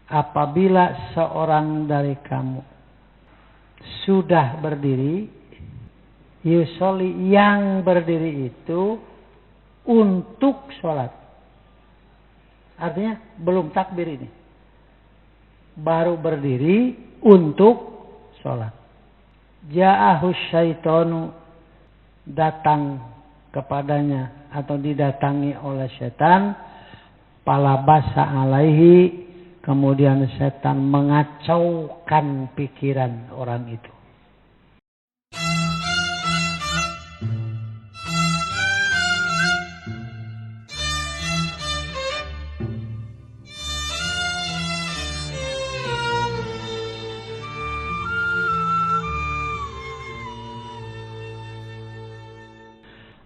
apabila seorang dari kamu sudah berdiri, yusolli yang berdiri itu untuk sholat. Artinya belum takbir ini, baru berdiri untuk sholat. Ja'ahu syaitonu, datang kepadanya atau didatangi oleh setan, palabasa alaihi, kemudian setan mengacaukan pikiran orang itu.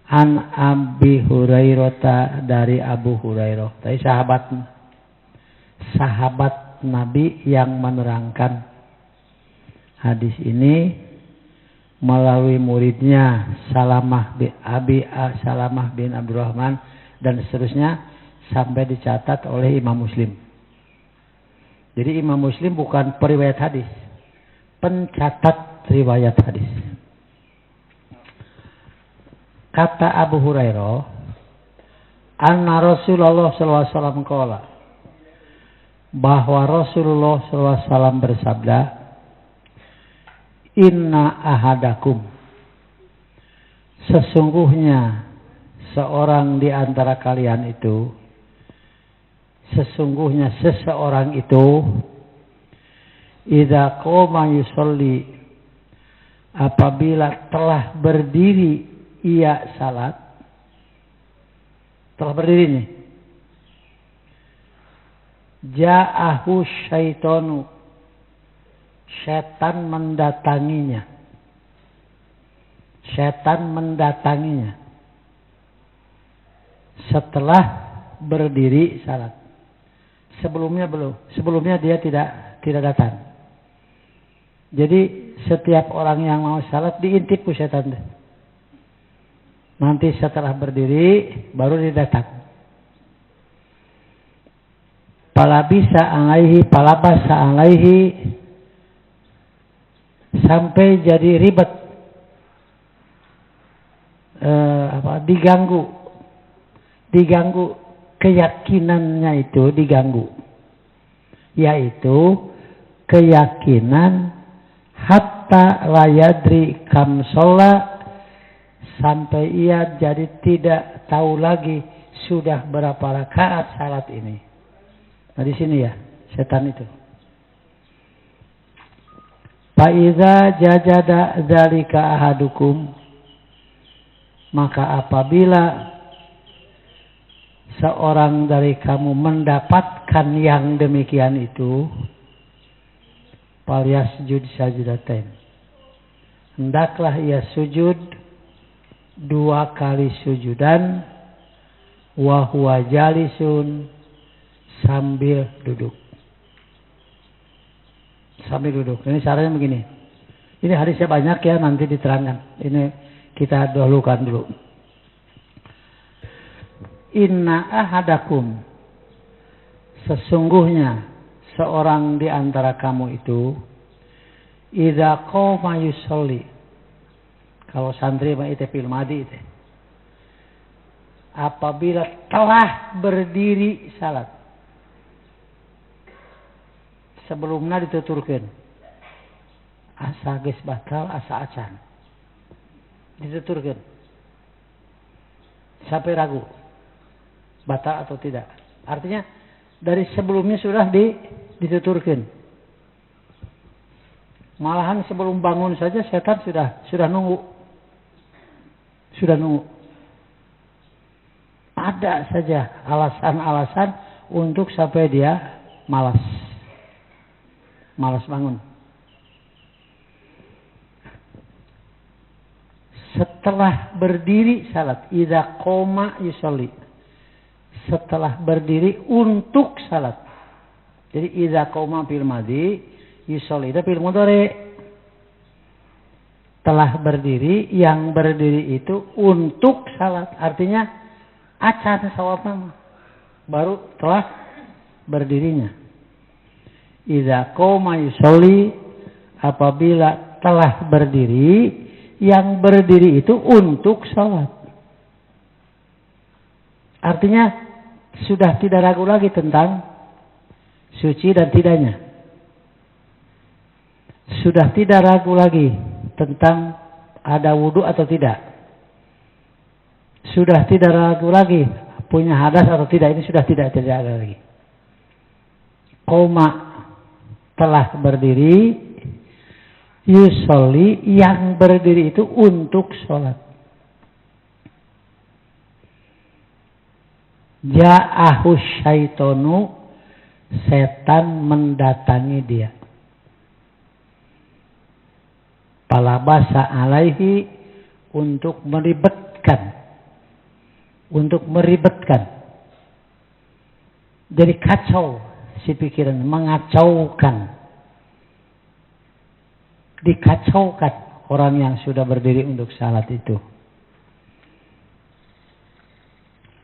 An Abi Hurairah, dari Abu Hurairah. Tadi sahabat Nabi yang menerangkan hadis ini melalui muridnya Salamah bin Abdurrahman dan seterusnya sampai dicatat oleh Imam Muslim. Jadi Imam Muslim bukan periwayat hadis, pencatat riwayat hadis. Kata Abu Hurairah, anna Rasulullah SAW qala, bahwa Rasulullah SAW bersabda, inna ahadakum, sesungguhnya seorang di antara kalian itu, sesungguhnya seseorang itu, idza qoma yusolli, apabila telah berdiri ia salat, telah berdiri nih, ja'ahu syaitonu, setan mendatanginya. Setan mendatanginya setelah berdiri salat. Sebelumnya belum, sebelumnya dia tidak datang. Jadi setiap orang yang mau salat diintip ku setan. Nanti setelah berdiri baru dia datang. Palabasa alaihi, sampai jadi ribet, diganggu keyakinannya itu, diganggu, yaitu keyakinan hatta la yadri kam sholat, sampai ia jadi tidak tahu lagi sudah berapa rakaat salat ini. Nah di sini ya setan itu. Fa iza jajada dzalika ahadukum, maka apabila seorang dari kamu mendapatkan yang demikian itu, falyasjud sajdatain, hendaklah ia sujud 2 kali sujudan, wa huwa jalisun, sambil duduk. Sambil duduk. Ini caranya begini. Ini hadisnya banyak ya, nanti diterangkan. Ini kita dahulukan dulu. Inna ahadakum, sesungguhnya seorang di antara kamu itu, idza qoma yusolli, kalau santri mah itu fil madi itu, apabila telah berdiri salat, sebelumnya dituturkan asa geus batal, asa acan dituturkan sampai ragu batal atau tidak. Artinya dari sebelumnya sudah dituturkan. Malahan sebelum bangun saja setan sudah nunggu. Sudah nunggu. Ada saja alasan-alasan untuk sampai dia malas bangun. Setelah berdiri salat, idza qoma yusolli, setelah berdiri untuk salat. Jadi idza qoma fil madhi, yusolli itu fil mudhari. Telah berdiri, yang berdiri itu untuk salat. Artinya acan sawab nama, baru telah berdirinya. Idza qoma yusolli, apabila telah berdiri, yang berdiri itu untuk sholat. Artinya sudah tidak ragu lagi tentang suci dan tidaknya. Sudah tidak ragu lagi tentang ada wudhu atau tidak. Sudah tidak ragu lagi punya hadas atau tidak. Ini sudah tidak ada lagi. Qoma, telah berdiri, yusolli, yang berdiri itu untuk sholat. Ja'ahu syaitonu, setan mendatangi dia. Palabasa alaihi, untuk meribetkan. Jadi kacau si pikiran, mengacaukan. Dikacaukan orang yang sudah berdiri untuk salat itu.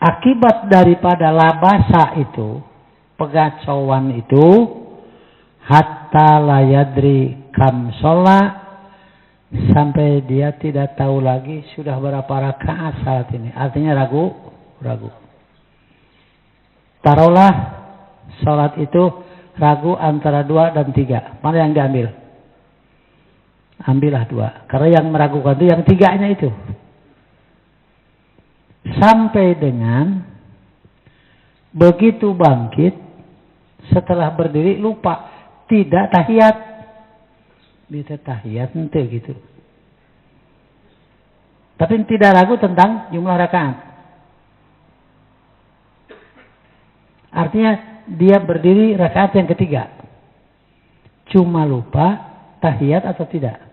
Akibat daripada labasa itu, pengacauan itu, hatta la yadri kam sholat, sampai dia tidak tahu lagi sudah berapa rakaat salat ini. Artinya ragu. Taruhlah salat itu ragu antara 2 dan 3. Mana yang diambil? Ambillah 2. Karena yang meragukan itu yang 3-nya itu. Sampai dengan begitu bangkit, setelah berdiri lupa, tidak tahiyat. Bisa tahiyat nanti gitu. Tapi tidak ragu tentang jumlah rakaat. Artinya dia berdiri rakaat yang ketiga. Cuma lupa tahiyat atau tidak.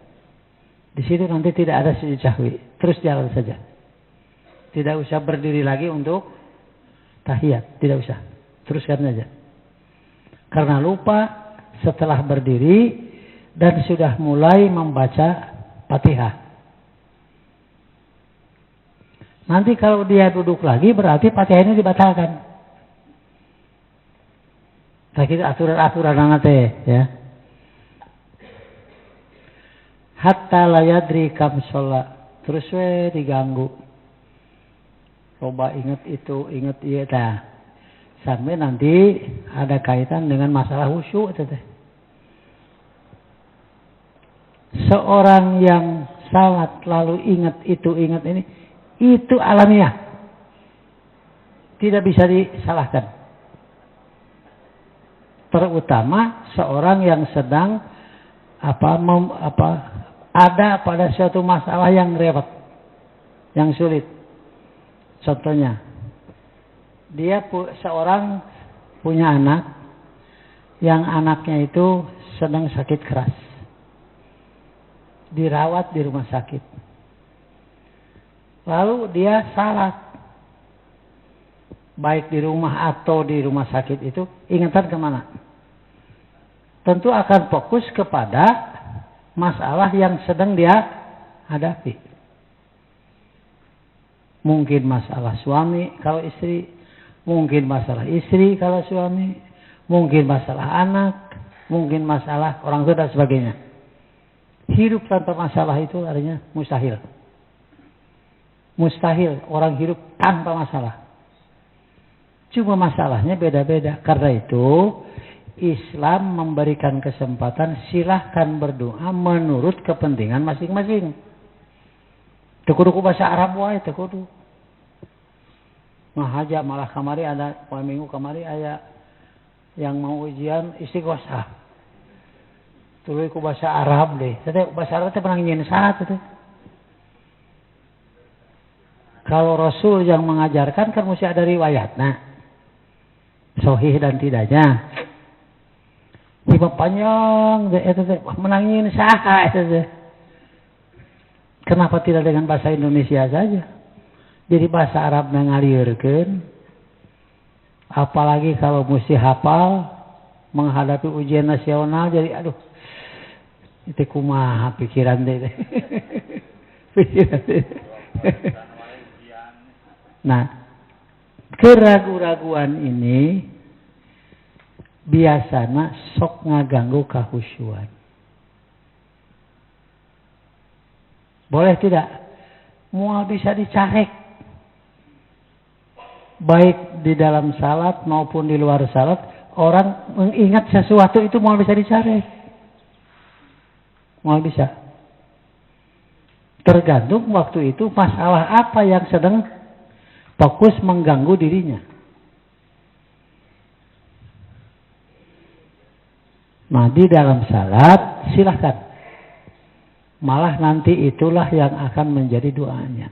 Di situ nanti tidak ada sujud sahwi. Terus jalan saja. Tidak usah berdiri lagi untuk tahiyat. Tidak usah. Teruskan saja. Karena lupa setelah berdiri dan sudah mulai membaca Fatihah. Nanti kalau dia duduk lagi berarti Fatihah ini dibatalkan. Nah, kita aturan-aturan nanti ya. Hatta la yadri kam sholat. Terus diganggu. Coba ingat itu, ingat iya dah. Sampai nanti ada kaitan dengan masalah khusyuk itu teh. Seorang yang salat lalu ingat itu, ingat ini, itu alamiah. Tidak bisa disalahkan. Terutama seorang yang sedang ada pada suatu masalah yang repot, yang sulit. Contohnya, dia seorang punya anak, yang anaknya itu sedang sakit keras, dirawat di rumah sakit. Lalu dia salat, baik di rumah atau di rumah sakit itu, ingatan kemana? Tentu akan fokus kepada masalah yang sedang dia hadapi. Mungkin masalah suami kalau istri, mungkin masalah istri kalau suami, mungkin masalah anak, mungkin masalah orang tua dan sebagainya. Hidup tanpa masalah itu artinya mustahil. Mustahil orang hidup tanpa masalah. Cuma masalahnya beda-beda. Karena itu Islam memberikan kesempatan silahkan berdoa menurut kepentingan masing-masing. Tekudu bahasa Arab wae tekudu. Ngahaja malah kamari ada poe minggu kamari aya yang mau ujian istighosah. Tuluy ku bahasa Arab deh. Teh bahasa Arab teh pernah nyin saat teh. Kalau Rasul yang mengajarkan kan mesti ada riwayatna. Sahih dan tidaknya. Tiba panjang itu menangin saha itu. Kenapa tidak dengan bahasa Indonesia saja? Jadi bahasa Arab ngaliurkeun. Apalagi kalau mesti hafal menghadapi ujian nasional jadi aduh. Itu kumaha pikiran teh. Pikiran teh. Nah, keraguan-raguan ini biasana sok ngaganggu kahusyuan. Boleh tidak? Mual bisa dicarek. Baik di dalam salat maupun di luar salat, orang mengingat sesuatu itu mual bisa dicarek. Mual bisa. Tergantung waktu itu masalah apa yang sedang fokus mengganggu dirinya. Nah, di dalam salat silahkan. Malah nanti itulah yang akan menjadi doanya.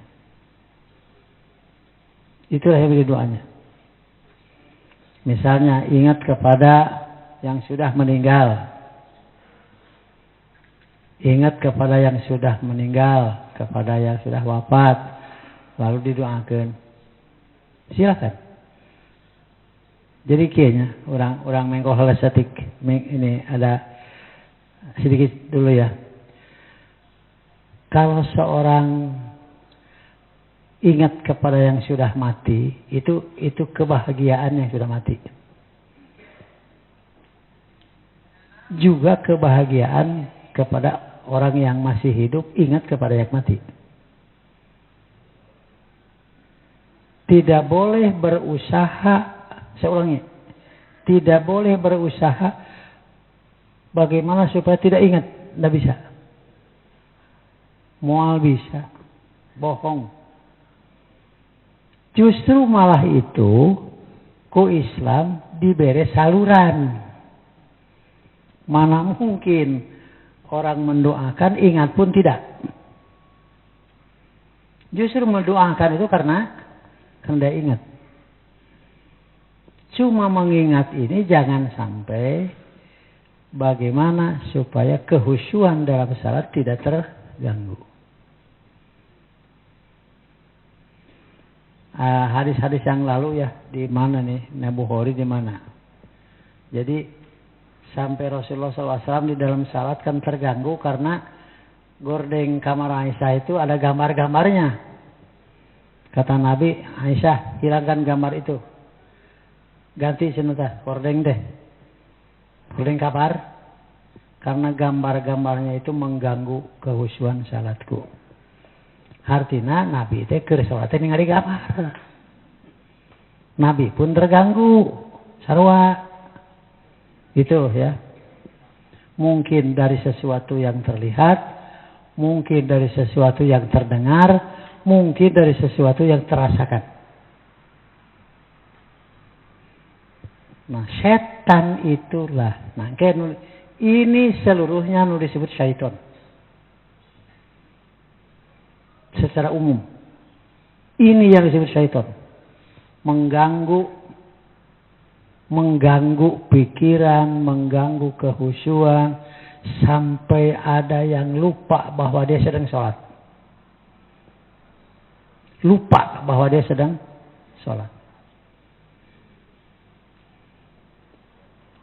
Itulah yang menjadi doanya. Misalnya ingat kepada yang sudah meninggal. Ingat kepada yang sudah meninggal, kepada yang sudah wafat, lalu didoakan. Silakan. Jadi kayaknya orang mengko halesetik ini ada sedikit dulu ya. Kalau seorang ingat kepada yang sudah mati, itu kebahagiaan yang sudah mati. Juga kebahagiaan kepada orang yang masih hidup, ingat kepada yang mati. Tidak boleh berusaha, saya ulangi, tidak boleh berusaha bagaimana supaya tidak ingat, tidak bisa. Mual bisa, bohong. Justru malah itu, ku Islam diberi saluran. Mana mungkin orang mendoakan ingat pun tidak. Justru mendoakan itu karena dia ingat. Cuma mengingat ini jangan sampai bagaimana supaya kehusyuan dalam salat tidak terganggu. Hadis-hadis yang lalu ya di mana nih Bukhari di mana? Jadi sampai Rasulullah SAW di dalam salat kan terganggu karena gordeng kamar Aisyah itu ada gambar-gambarnya. Kata Nabi, Aisyah hilangkan gambar itu, ganti senutah gordeng deh, gordeng kabar, karena gambar-gambarnya itu mengganggu kehusyuan salatku. Artinya Nabi teh keur salat teh ningali gambar. Nabi pun terganggu sarua. Gitu ya. Mungkin dari sesuatu yang terlihat, mungkin dari sesuatu yang terdengar, mungkin dari sesuatu yang terasakan. Nah, setan itulah. Nah, ini seluruhnya disebut syaitan. Secara umum. Ini yang disebut syaitan. Mengganggu pikiran, mengganggu kehusyuan, sampai ada yang lupa bahwa dia sedang sholat. Lupa bahwa dia sedang sholat.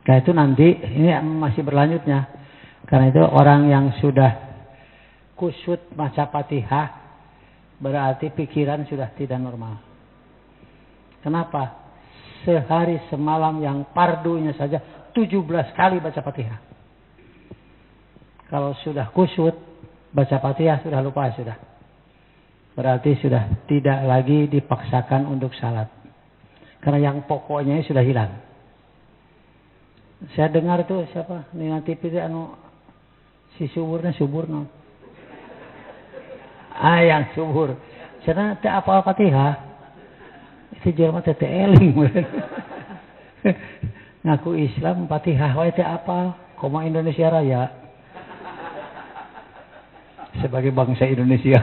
Nah itu nanti, ini masih berlanjutnya. Karena itu orang yang sudah kusyut maca Fatihah, berarti pikiran sudah tidak normal. Kenapa? Sehari semalam yang pardunya saja 17 kali baca Fatihah. Kalau sudah kusyut, baca Fatihah sudah lupa sudah. Berarti sudah tidak lagi dipaksakan untuk salat. Karena yang pokoknya sudah hilang. Saya dengar tuh siapa? Nina TV itu si suburnya subur no. Yang subur. Karena tak apa Fatihah. Itu jelema teh eling. Ngaku Islam Fatihah wae teh apa? Koma Indonesia Raya. Sebagai bangsa Indonesia.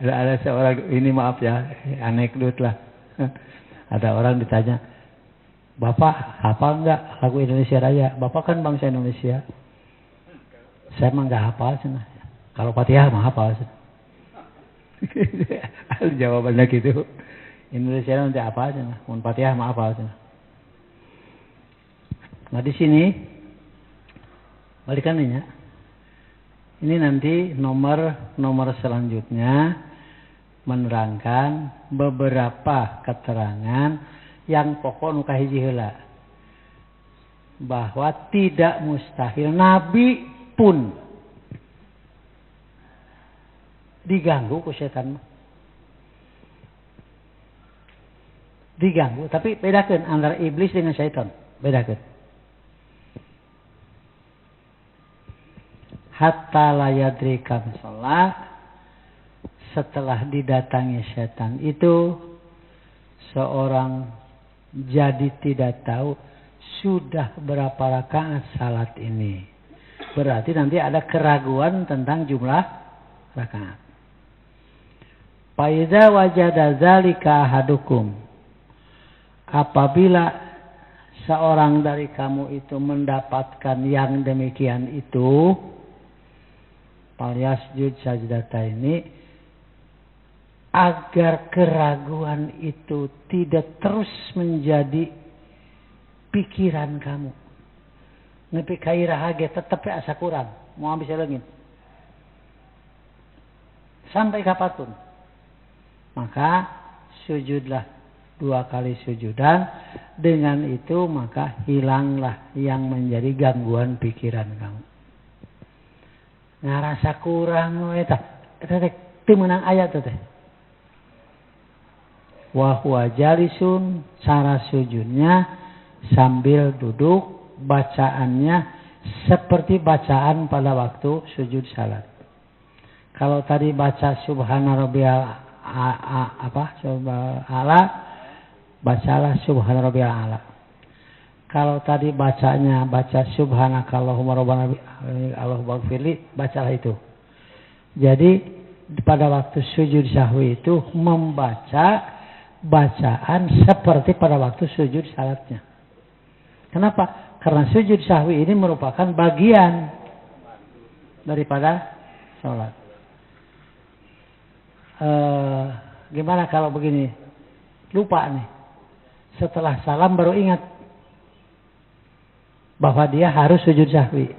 ada seorang ini maaf ya, anekdot lah. Ada orang ditanya, "Bapak hafal enggak lagu Indonesia Raya?" "Bapak kan bangsa Indonesia." "Saya mah enggak hafal cenah." "Kalau Fatihah mah hafal." Jawabannya gitu. Indonesia nanti apa cenah, mun Fatihah mah hafal cenah. Nah di sini balikan ya. Ini nanti nomor selanjutnya menerangkan beberapa keterangan yang pokok nu kahiji heula. Bahwa tidak mustahil Nabi pun diganggu ku setan. Diganggu, tapi bedakeun antara iblis dengan syaitan. Bedakeun. Hatta la yadri kam sholat, setelah didatangi setan itu seorang jadi tidak tahu sudah berapa rakaat salat ini. Berarti nanti ada keraguan tentang jumlah rakaat. Fa idza wajada zalika ahadukum, apabila seorang dari kamu itu mendapatkan yang demikian itu, falyasjud sajdataini, agar keraguan itu tidak terus menjadi pikiran kamu. Nepi kairah ge tetep asa kurang, mau habis leungit. Sampai kapanpun. Maka sujudlah 2 kali sujudan, dengan itu maka hilanglah yang menjadi gangguan pikiran kamu. Ngarasa kurang eta teh meunang ayat teh. Wa huwa jalisun, cara sujudnya sambil duduk, bacaannya seperti bacaan pada waktu sujud salat. Kalau tadi baca subhana rabbiyal a'la, bacalah subhana rabbiyal a'la. Kalau tadi bacanya baca subhanakallahumma rabbana Allahumma ighfirli, bacalah itu. Jadi pada waktu sujud sahwi itu membaca bacaan seperti pada waktu sujud salatnya. Kenapa? Karena sujud sahwi ini merupakan bagian daripada sholat. Gimana kalau begini? Lupa nih. Setelah salam baru ingat bahwa dia harus sujud sahwi.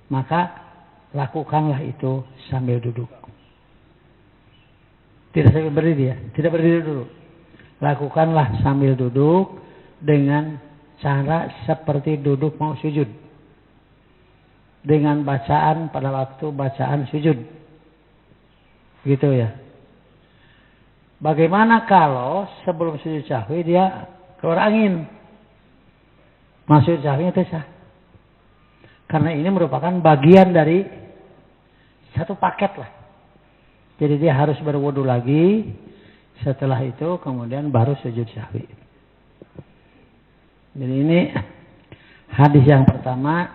Maka lakukanlah itu sambil duduk. Tidak sambil berdiri ya, tidak berdiri dulu. Lakukanlah sambil duduk dengan cara seperti duduk mau sujud. Dengan bacaan pada waktu bacaan sujud. Gitu ya. Bagaimana kalau sebelum sujud sahwi dia keluar angin? Masuk sahwinya itu sah. Karena ini merupakan bagian dari satu paket lah. Jadi dia harus berwudu lagi. Setelah itu kemudian baru sujud sahwi. Jadi ini hadis yang pertama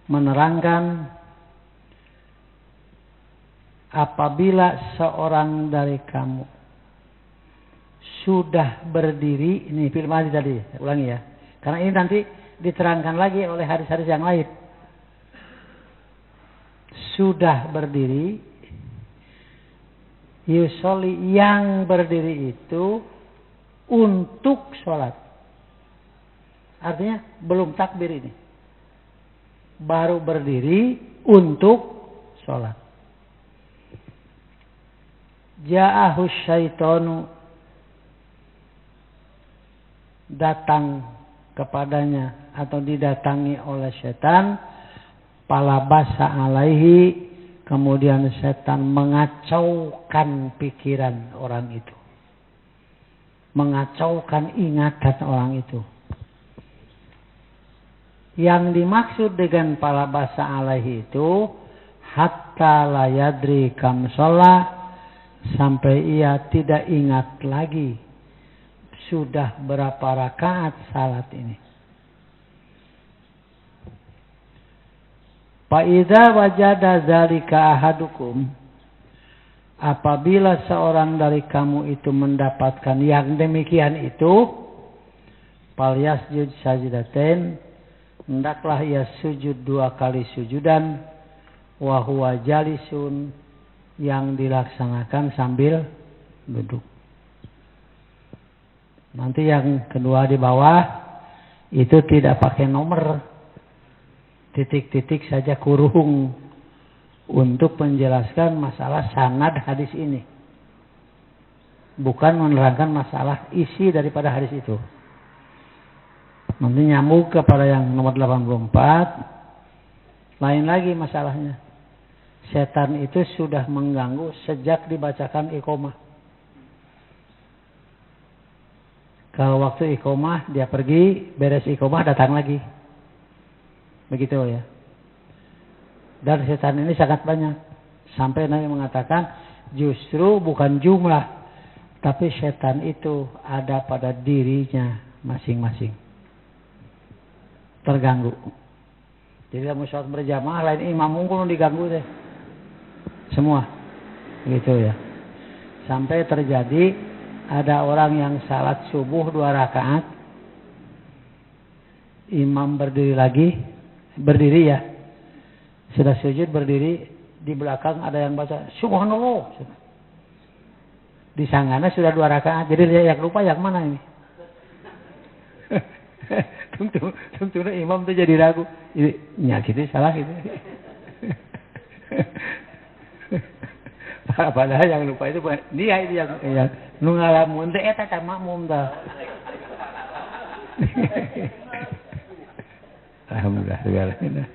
menerangkan apabila seorang dari kamu sudah berdiri, ini film tadi, ulangi ya. Karena ini nanti diterangkan lagi oleh hadis-hadis yang lain. Sudah berdiri, yusoli, yang berdiri itu untuk sholat. Artinya belum takbir ini. Baru berdiri untuk sholat. Ja'ahu syaitonu, datang kepadanya atau didatangi oleh setan, palabasa alaihi, kemudian setan mengacaukan pikiran orang itu. Mengacaukan ingatan orang itu. Yang dimaksud dengan palabasa alaihi itu hatta la yadri kam sholat, sampai ia tidak ingat lagi sudah berapa rakaat salat ini. Fa idza wajada zalika ahadukum, apabila seorang dari kamu itu mendapatkan yang demikian itu, falyasjud sajdatain, hendaklah ia sujud 2 kali sujudan, wa huwa jalisun, yang dilaksanakan sambil duduk. Nanti yang kedua di bawah itu tidak pakai nomor, titik-titik saja kurung untuk menjelaskan masalah sanad hadis ini. bukan menerangkan masalah isi daripada hadis itu. Nanti nyambung kepada yang nomor 84. Lain lagi masalahnya. Setan itu sudah mengganggu sejak dibacakan iqomah. Kalau waktu iqomah dia pergi, beres iqomah datang lagi. Begitu ya. Dan setan ini sangat banyak. Sampai Nabi mengatakan justru bukan jumlah, tapi setan itu ada pada dirinya masing-masing. Terganggu. Jadi dalam sholat berjamaah lain imam mungkin diganggu deh. Semua. Gitu ya. Sampai terjadi ada orang yang salat subuh 2 rakaat. Imam berdiri lagi. Berdiri ya. Sudah sujud berdiri. Di belakang ada yang baca subhanallah. Di sanggana sudah 2 rakaat. Jadi dia yang lupa yang mana ini? Tentu imam tuh jadi ragu. Nyakiti salah itu. Padahal yang lupa itu bukan dia itu yang nu ngalamun teh eta ka makmum tah. Alhamdulillah.